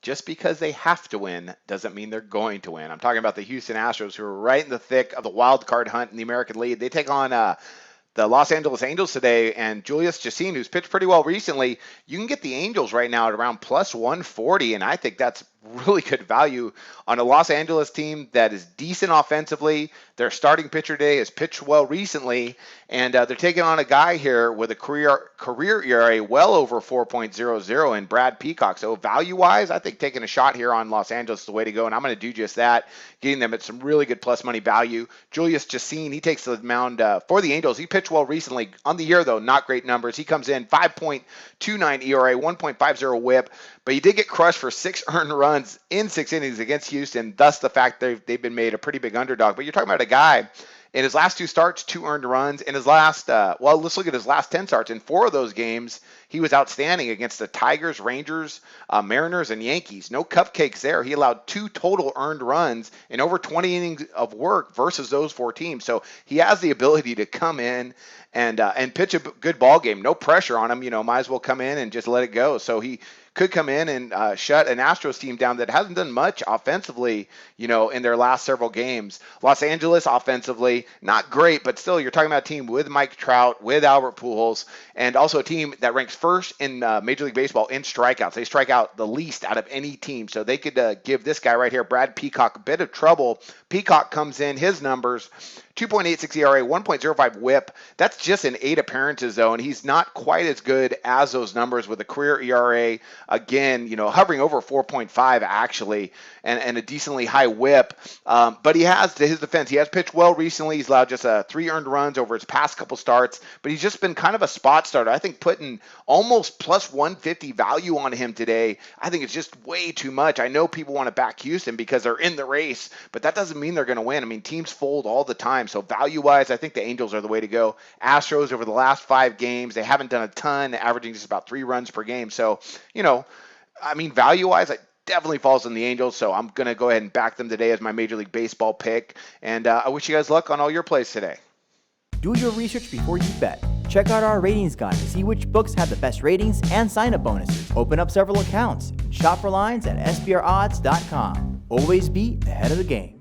just because they have to win doesn't mean they're going to win. I'm talking about the Houston Astros, who are right in the thick of the wild card hunt in the American League. They take on the Los Angeles Angels today, and Julius Chacin, who's pitched pretty well recently. You can get the Angels right now at around plus 140, and I think that's really good value on a Los Angeles team that is decent offensively. Their starting pitcher today has pitched well recently, and they're taking on a guy here with a career ERA well over 4.00 in Brad Peacock. So value-wise, I think taking a shot here on Los Angeles is the way to go, and I'm going to do just that, getting them at some really good plus money value. Julius Chacin, he takes the mound for the Angels. He pitched well recently. On the year, though, not great numbers. He comes in 5.29 ERA, 1.50 whip, but he did get crushed for 6 earned runs in 6 innings against Houston, thus the fact they've been made a pretty big underdog. But you're talking about a guy in his last 2 starts, 2 earned runs. In his last, let's look at his last 10 starts. In 4 of those games, he was outstanding against the Tigers, Rangers, Mariners, and Yankees. No cupcakes there. He allowed 2 total earned runs in over 20 innings of work versus those 4 teams. So he has the ability to come in and pitch a good ball game. No pressure on him. Might as well come in and just let it go. So he could come in and shut an Astros team down that hasn't done much offensively, in their last several games. Los Angeles offensively, not great, but still you're talking about a team with Mike Trout, with Albert Pujols, and also a team that ranks first in Major League Baseball in strikeouts. They strike out the least out of any team, so they could give this guy right here, Brad Peacock, a bit of trouble. Peacock comes in, his numbers, 2.86 ERA, 1.05 whip. That's just in 8 appearances, though, and he's not quite as good as those numbers with a career ERA, again, hovering over 4.5 actually, and a decently high whip. But he has, to his defense, he has pitched well recently. He's allowed just 3 earned runs over his past couple starts, but he's just been kind of a spot starter. I think putting almost plus 150 value on him today, I think it's just way too much. I know people want to back Houston because they're in the race, but that doesn't mean they're going to win. I mean, teams fold all the time. So value-wise, I think the Angels are the way to go. Astros, over the last 5 games, they haven't done a ton, averaging just about 3 runs per game. So, value-wise, it definitely falls on the Angels. So I'm going to go ahead and back them today as my Major League Baseball pick. And I wish you guys luck on all your plays today. Do your research before you bet. Check out our ratings guide to see which books have the best ratings and sign-up bonuses. Open up several accounts and shop for lines at sbrodds.com. Always be ahead of the game.